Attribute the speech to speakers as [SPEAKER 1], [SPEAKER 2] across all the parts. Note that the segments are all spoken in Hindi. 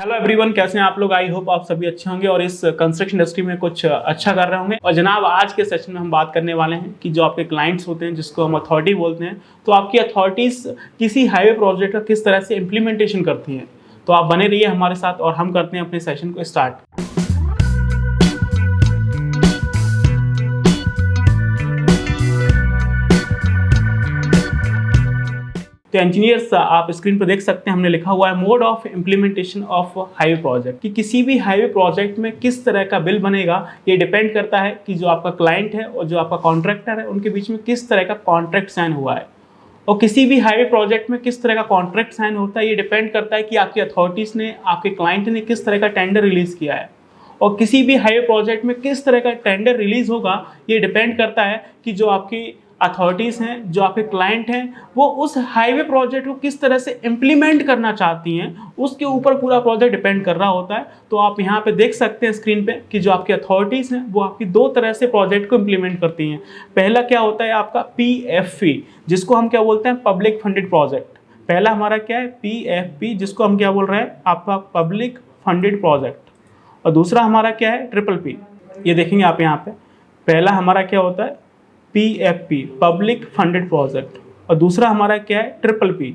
[SPEAKER 1] हेलो एवरीवन, कैसे हैं आप लोग। आई होप आप सभी अच्छे होंगे और इस कंस्ट्रक्शन इंडस्ट्री में कुछ अच्छा कर रहे होंगे। और जनाब, आज के सेशन में हम बात करने वाले हैं कि जो आपके क्लाइंट्स होते हैं, जिसको हम अथॉरिटी बोलते हैं, तो आपकी अथॉरिटीज किसी हाईवे प्रोजेक्ट का किस तरह से इम्प्लीमेंटेशन करती हैं। तो आप बने रहिए हमारे साथ और हम करते हैं अपने सेशन को स्टार्ट। तो इंजीनियर्स, आप स्क्रीन पर देख सकते हैं, हमने लिखा हुआ है mode of implementation of highway project. कि किसी भी हाईवे प्रोजेक्ट में किस तरह का बिल बनेगा, ये डिपेंड करता है कि जो आपका क्लाइंट है और जो आपका कॉन्ट्रैक्टर है उनके बीच में किस तरह का कॉन्ट्रैक्ट साइन हुआ है। और किसी भी हाईवे प्रोजेक्ट में किस तरह का कॉन्ट्रैक्ट साइन होता है, ये डिपेंड करता है कि आपकी अथॉरिटीज ने, आपके क्लाइंट ने किस तरह का टेंडर रिलीज किया है। और किसी भी हाईवे प्रोजेक्ट में किस तरह का टेंडर रिलीज होगा, ये डिपेंड करता है कि जो आपकी अथॉरिटीज़ हैं, जो आपके क्लाइंट हैं, वो उस हाईवे प्रोजेक्ट को किस तरह से इम्प्लीमेंट करना चाहती हैं, उसके ऊपर पूरा प्रोजेक्ट डिपेंड कर रहा होता है। तो आप यहाँ पे देख सकते हैं स्क्रीन पे कि जो आपकी अथॉरिटीज़ हैं वो आपकी दो तरह से प्रोजेक्ट को इम्प्लीमेंट करती हैं। पहला क्या होता है आपका PFP, जिसको हम क्या बोलते हैं, पब्लिक फंडेड प्रोजेक्ट। पहला हमारा क्या है, PFP, जिसको हम क्या बोल रहे हैं, आपका पब्लिक फंडेड प्रोजेक्ट। और दूसरा हमारा क्या है, PPP। ये देखेंगे आप यहाँ पे, पहला हमारा क्या होता है, PFP, पब्लिक फंडेड प्रोजेक्ट, और दूसरा हमारा क्या है, PPP,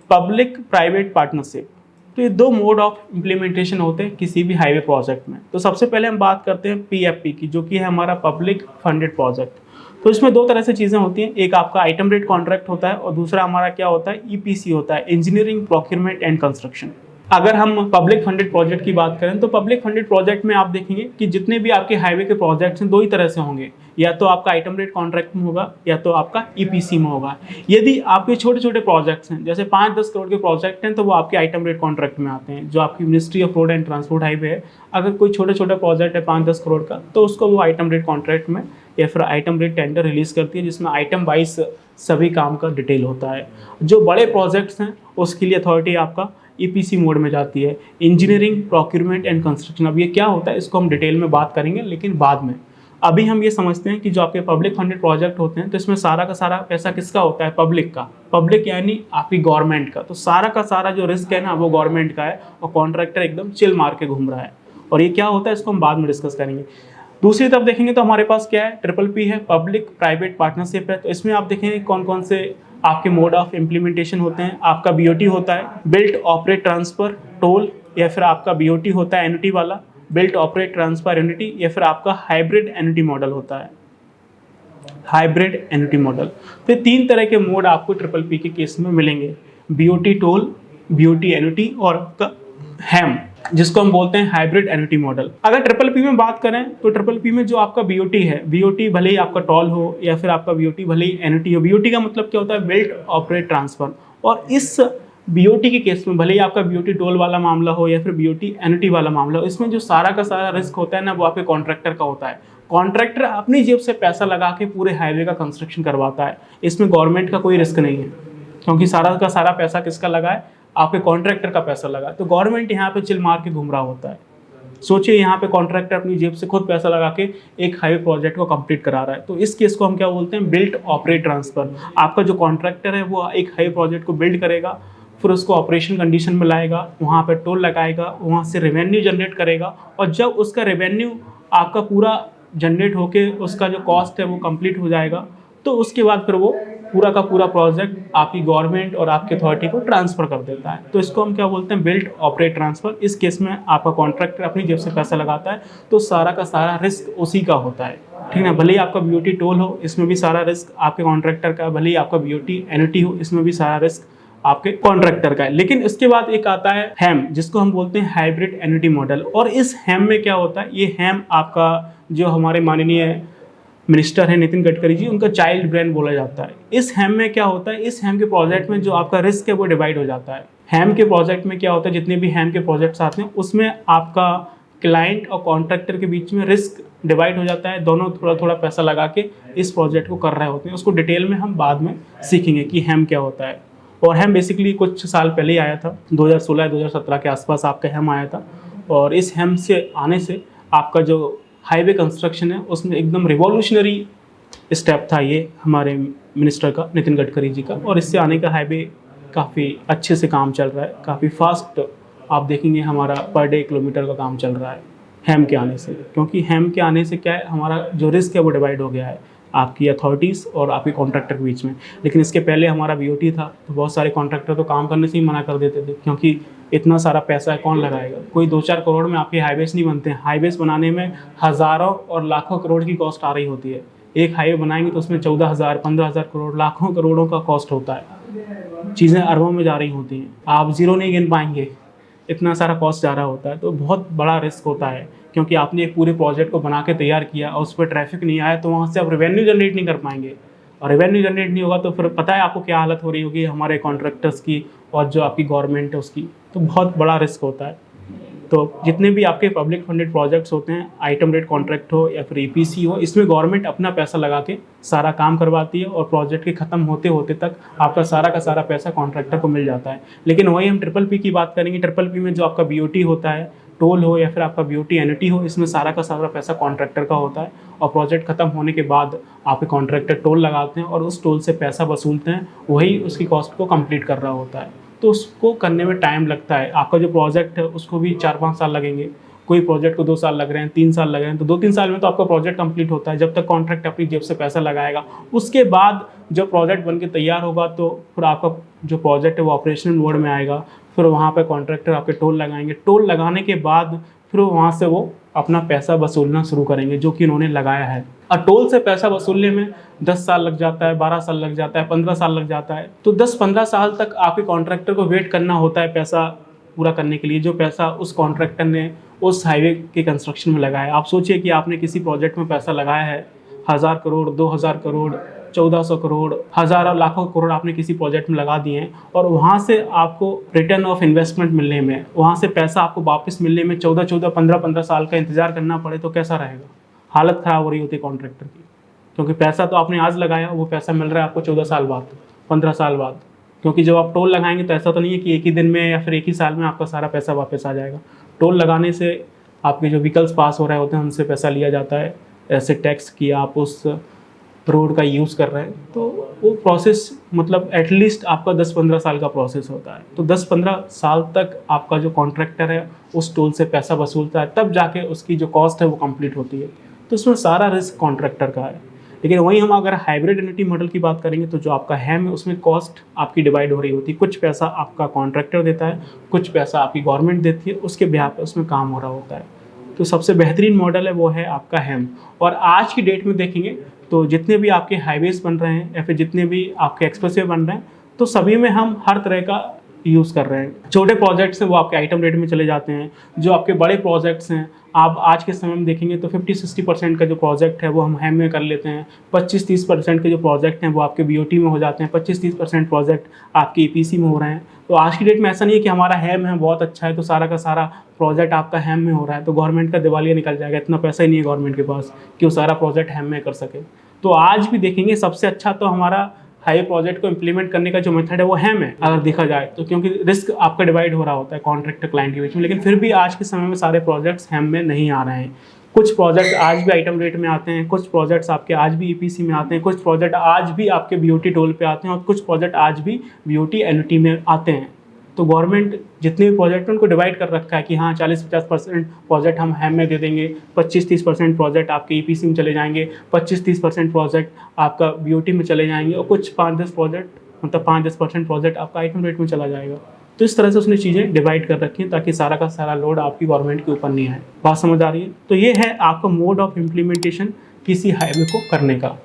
[SPEAKER 1] पब्लिक प्राइवेट पार्टनरशिप। तो ये दो मोड ऑफ इम्प्लीमेंटेशन होते हैं किसी भी हाईवे प्रोजेक्ट में। तो सबसे पहले हम बात करते हैं PFP की, जो कि है हमारा पब्लिक फंडेड प्रोजेक्ट। तो इसमें दो तरह से चीज़ें होती हैं, एक आपका आइटम रेट कॉन्ट्रैक्ट होता है और दूसरा हमारा क्या होता है, EPC होता है, इंजीनियरिंग प्रोक्योरमेंट एंड कंस्ट्रक्शन। अगर हम पब्लिक फंडेड प्रोजेक्ट की बात करें तो पब्लिक फंडेड प्रोजेक्ट में आप देखेंगे कि जितने भी आपके हाईवे के प्रोजेक्ट्स हैं, दो ही तरह से होंगे, या तो आपका आइटम रेट कॉन्ट्रैक्ट में होगा या तो आपका EPC में होगा। यदि आपके छोटे छोटे प्रोजेक्ट्स हैं, जैसे 5-10 करोड़ के प्रोजेक्ट हैं, तो वो आपके आइटम रेट कॉन्ट्रैक्ट में आते हैं, जो आपकी ministry of road and transport highway है। अगर कोई छोटे छोटे प्रोजेक्ट है 5-10 करोड़ का, तो उसको वो आइटम रेट कॉन्ट्रैक्ट में या फिर आइटम रेट टेंडर रिलीज करती है, जिसमें आइटम वाइज सभी काम का डिटेल होता है। जो बड़े प्रोजेक्ट्स हैं उसके लिए अथॉरिटी आपका EPC मोड में जाती है, इंजीनियरिंग प्रोक्योरमेंट एंड कंस्ट्रक्शन। अब ये क्या होता है, इसको हम डिटेल में बात करेंगे, लेकिन बाद में। अभी हम ये समझते हैं कि जो आपके पब्लिक फंडेड प्रोजेक्ट होते हैं, तो इसमें सारा का सारा पैसा किसका होता है, पब्लिक का। पब्लिक यानी आपकी गवर्नमेंट का। तो सारा का सारा जो रिस्क है ना, वो गवर्नमेंट का है और कॉन्ट्रैक्टर एकदम चिल मार के घूम रहा है। और ये क्या होता है, इसको हम बाद में डिस्कस करेंगे। दूसरी तरफ देखेंगे तो हमारे पास क्या है, PPP है, पब्लिक प्राइवेट पार्टनरशिप है। तो इसमें आप देखेंगे कौन कौन से आपके मोड ऑफ इम्प्लीमेंटेशन होते हैं। आपका BOT होता है, बिल्ट ऑपरेट ट्रांसफर टोल, या फिर आपका BOT होता है एन्युटी वाला, बिल्ट ऑपरेट ट्रांसफर एन्युटी, या फिर आपका हाइब्रिड एन्युटी मॉडल होता है, हाइब्रिड एन्युटी मॉडल। तो तीन तरह के मोड आपको PPP के केस में मिलेंगे, BOT टोल, BOT एन्युटी और आपका हैम, जिसको हम बोलते हैं हाइब्रिड एन्युटी मॉडल। अगर PPP में बात करें तो PPP में जो आपका BOT है, BOT भले ही आपका टोल हो या फिर आपका BOT भले ही एन्युटी हो। BOT का मतलब क्या होता है, बिल्ट ऑपरेट ट्रांसफर। और इस BOT के केस में भले ही आपका BOT टोल वाला मामला हो या फिर BOT एन्युटी वाला मामला हो, इसमें जो सारा का सारा रिस्क होता है ना, वो आपके कॉन्ट्रैक्टर का होता है। कॉन्ट्रैक्टर अपनी जेब से पैसा लगा के पूरे हाईवे का कंस्ट्रक्शन करवाता है। इसमें गवर्नमेंट का कोई रिस्क नहीं है, क्योंकि सारा का सारा पैसा किसका लगा है, आपके कॉन्ट्रैक्टर का पैसा लगा। तो गवर्नमेंट यहाँ पे चिल मार के घूम रहा होता है। सोचिए, यहाँ पे कॉन्ट्रैक्टर अपनी जेब से खुद पैसा लगा के एक हाईवे प्रोजेक्ट को कंप्लीट करा रहा है। तो इस केस को हम क्या बोलते हैं, बिल्ट ऑपरेट ट्रांसफर। आपका जो कॉन्ट्रैक्टर है वो एक हाईवे प्रोजेक्ट को बिल्ड करेगा, फिर उसको ऑपरेशन कंडीशन में लाएगा, वहाँ पे टोल लगाएगा, वहाँ से रेवेन्यू जनरेट करेगा। और जब उसका रेवेन्यू आपका पूरा जनरेट होके उसका जो कॉस्ट है वो कंप्लीट हो जाएगा, तो उसके बाद फिर वो पूरा का पूरा प्रोजेक्ट आपकी गवर्नमेंट और आपकी अथॉरिटी को ट्रांसफर कर देता है। तो इसको हम क्या बोलते हैं, बिल्ट ऑपरेट ट्रांसफर। इस केस में आपका कॉन्ट्रैक्टर अपनी जेब से पैसा लगाता है, तो सारा का सारा रिस्क उसी का होता है, ठीक है। भले ही आपका BOT टोल हो, इसमें भी सारा रिस्क आपके कॉन्ट्रैक्टर का। भले ही आपका BOT एन्युटी हो, इसमें भी सारा रिस्क आपके कॉन्ट्रैक्टर का है। लेकिन इसके बाद एक आता है हैम, जिसको हम बोलते हैं हाइब्रिड एन्युटी मॉडल। और इस हैम में क्या होता है, ये हैम आपका जो हमारे माननीय मिनिस्टर है नितिन गडकरी जी, उनका चाइल्ड ब्रेन बोला जाता है। इस हैम में क्या होता है, इस हैम के प्रोजेक्ट में जो आपका रिस्क है वो डिवाइड हो जाता है। हैम के प्रोजेक्ट में क्या होता है, जितने भी हैम के प्रोजेक्ट्स आते हैं उसमें आपका क्लाइंट और कॉन्ट्रैक्टर के बीच में रिस्क डिवाइड हो जाता है। दोनों थोड़ा थोड़ा पैसा लगा के इस प्रोजेक्ट को कर रहे होते हैं। उसको डिटेल में हम बाद में सीखेंगे कि हैम क्या होता है। और हैम बेसिकली कुछ साल पहले ही आया था, 2016-2017 के आसपास आपका हैम आया था। और इस हैम से आने से आपका जो हाईवे कंस्ट्रक्शन है उसमें एकदम रिवॉल्यूशनरी स्टेप था ये हमारे मिनिस्टर का, नितिन गडकरी जी का। और इससे आने का हाईवे काफ़ी अच्छे से काम चल रहा है, काफ़ी फास्ट आप देखेंगे हमारा पर डे किलोमीटर का काम चल रहा है हैम के आने से। क्योंकि हैम के आने से क्या है, हमारा जो रिस्क है वो डिवाइड हो गया है आपकी अथॉरिटीज़ और आपके कॉन्ट्रैक्टर के बीच में। लेकिन इसके पहले हमारा बीओटी था, तो बहुत सारे कॉन्ट्रैक्टर तो काम करने से ही मना कर देते थे, क्योंकि इतना सारा पैसा है कौन लगाएगा। कोई 2-4 करोड़ में आपके हाईवेज नहीं बनते हैं। हाईवेज बनाने में हज़ारों और लाखों करोड़ की कॉस्ट आ रही होती है। एक हाईवे बनाएंगे तो उसमें 14,000, 15,000 करोड़, लाखों करोड़ों का कॉस्ट होता है। चीज़ें अरबों में जा रही होती हैं, आप ज़ीरो नहीं गिन पाएंगे, इतना सारा कॉस्ट जा रहा होता है। तो बहुत बड़ा रिस्क होता है, क्योंकि आपने एक पूरे प्रोजेक्ट को बना के तैयार किया और उस पर ट्रैफिक नहीं आया तो वहाँ से आप रेवेन्यू जनरेट नहीं कर पाएंगे। और रेवेन्यू जनरेट नहीं होगा तो फिर पता है आपको क्या हालत हो रही होगी हमारे कॉन्ट्रैक्टर्स की और जो आपकी गवर्नमेंट है उसकी। तो बहुत बड़ा रिस्क होता है। तो जितने भी आपके पब्लिक फंडेड प्रोजेक्ट्स होते हैं, आइटम रेट कॉन्ट्रैक्ट हो या फिर ईपीसी हो, इसमें गवर्नमेंट अपना पैसा लगा के सारा काम करवाती है और प्रोजेक्ट के ख़त्म होते होते तक आपका सारा का सारा पैसा कॉन्ट्रैक्टर को मिल जाता है। लेकिन वही हम ट्रिपल पी की बात करेंगे, ट्रिपल पी में जो आपका बीओटी होता है, टोल हो या फिर आपका बीओटी एनओटी हो, इसमें सारा का सारा पैसा कॉन्ट्रैक्टर का होता है और प्रोजेक्ट खत्म होने के बाद आपके कॉन्ट्रैक्टर टोल लगाते हैं और उस टोल से पैसा वसूलते हैं, वही उसकी कॉस्ट को कंप्लीट कर रहा होता है। तो उसको करने में टाइम लगता है। आपका जो प्रोजेक्ट है उसको भी 4-5 साल लगेंगे, कोई प्रोजेक्ट को 2 साल लग रहे हैं, 3 साल लग रहे हैं, तो 2-3 साल में तो आपका प्रोजेक्ट कंप्लीट होता है, जब तक कॉन्ट्रैक्ट अपनी जेब से पैसा लगाएगा। उसके बाद जब प्रोजेक्ट बन के तैयार होगा तो फिर आपका जो प्रोजेक्ट है वो ऑपरेशनल मोड में आएगा। फिर वहाँ पे कॉन्ट्रैक्टर आपके टोल लगाएंगे, टोल लगाने के बाद फिर वहाँ से वो अपना पैसा वसूलना शुरू करेंगे जो कि उन्होंने लगाया है। और टोल से पैसा वसूलने में 10 साल लग जाता है, 12 साल लग जाता है, 15 साल लग जाता है। तो 10-15 साल तक आपके कॉन्ट्रैक्टर को वेट करना होता है पैसा पूरा करने के लिए, जो पैसा उस कॉन्ट्रैक्टर ने उस हाईवे के कंस्ट्रक्शन में लगाया है। आप सोचिए कि आपने किसी प्रोजेक्ट में पैसा लगाया है, 1000 करोड़, 2000 करोड़, 1400 करोड़, हज़ारों लाखों करोड़ आपने किसी प्रोजेक्ट में लगा दिए हैं और वहाँ से आपको रिटर्न ऑफ इन्वेस्टमेंट मिलने में, वहाँ से पैसा आपको वापस मिलने में 14-14, 15-15 साल का इंतजार करना पड़े तो कैसा रहेगा। हालत ख़राब हो रही होती है कॉन्ट्रैक्टर की, क्योंकि पैसा तो आपने आज लगाया, वो पैसा मिल रहा है आपको 14 साल बाद, 15 साल बाद। क्योंकि जब आप टोल लगाएंगे तो ऐसा तो नहीं है कि एक ही दिन में या फिर एक ही साल में आपका सारा पैसा वापस आ जाएगा। टोल लगाने से आपके जो व्हीकल्स पास हो रहे होते हैं उनसे पैसा लिया जाता है, ऐसे टैक्स की आप उस रोड का यूज़ कर रहे हैं, तो वो प्रोसेस मतलब एटलीस्ट आपका 10-15 साल का प्रोसेस होता है। तो 10-15 साल तक आपका जो कॉन्ट्रैक्टर है उस टोल से पैसा वसूलता है, तब जाके उसकी जो कॉस्ट है वो कंप्लीट होती है। तो उसमें सारा रिस्क कॉन्ट्रैक्टर का है। लेकिन वहीं हम अगर हाइब्रिड एन्युटी मॉडल की बात करेंगे तो जो आपका हैम है उसमें कॉस्ट आपकी डिवाइड हो रही होती है। कुछ पैसा आपका कॉन्ट्रैक्टर देता है, कुछ पैसा आपकी गवर्नमेंट देती है, उसके ब्याह पे उसमें काम हो रहा होता है। तो सबसे बेहतरीन मॉडल है वो है आपका हैम। और आज की डेट में देखेंगे तो जितने भी आपके हाईवेज बन रहे हैं या फिर जितने भी आपके एक्सप्रेसवे बन रहे हैं, तो सभी में हम हर तरह का यूज़ कर रहे हैं। छोटे प्रोजेक्ट्स हैं वो आपके आइटम रेट में चले जाते हैं। जो आपके बड़े प्रोजेक्ट्स हैं आप आज के समय में देखेंगे तो 50-60% का जो प्रोजेक्ट है वो हम हैम में कर लेते हैं। 25-30% के जो प्रोजेक्ट हैं वो आपके बीओटी में हो जाते हैं। 25-30% प्रोजेक्ट आपके ईपीसी में हो रहे हैं। तो आज की डेट में ऐसा नहीं है कि हमारा हैम है बहुत अच्छा है तो सारा का सारा प्रोजेक्ट आपका हैम में हो रहा है तो गवर्नमेंट का दिवालिया निकल जाएगा। इतना पैसा ही नहीं है गवर्नमेंट के पास कि वो सारा प्रोजेक्ट हैम में कर सके। तो आज भी देखेंगे सबसे अच्छा तो हमारा हाईवे प्रोजेक्ट को इम्प्लीमेंट करने का जो मेथड है वो हैम है अगर देखा जाए तो, क्योंकि रिस्क आपका डिवाइड हो रहा होता है कॉन्ट्रैक्टर क्लाइंट के बीच में। लेकिन फिर भी आज के समय में सारे प्रोजेक्ट्स हैम में नहीं आ रहे हैं। कुछ प्रोजेक्ट आज भी आइटम रेट में आते हैं, कुछ प्रोजेक्ट्स आपके आज भी ईपीसी में आते हैं, कुछ प्रोजेक्ट आज भी आपके बीओटी टोल पे आते हैं और कुछ प्रोजेक्ट आज भी बीओटी एनओटी में आते हैं। तो गवर्नमेंट जितने भी प्रोजेक्ट हैं उनको डिवाइड कर रखा है कि हाँ 40-50% प्रोजेक्ट हम हैम में दे देंगे, 25-30% प्रोजेक्ट आपके ईपीसी में चले जाएंगे, 25-30% प्रोजेक्ट आपका बीओटी में चले जाएंगे और कुछ 5-10 प्रोजेक्ट मतलब 5-10% प्रोजेक्ट आपका आइटम रेट में चला जाएगा। तो इस तरह से उसने चीज़ें डिवाइड कर रखी हैं ताकि सारा का सारा लोड आपकी गवर्नमेंट के ऊपर नहीं आए। बात समझ आ रही है? तो ये है आपका मोड ऑफ इम्प्लीमेंटेशन किसी हाईवे को करने का।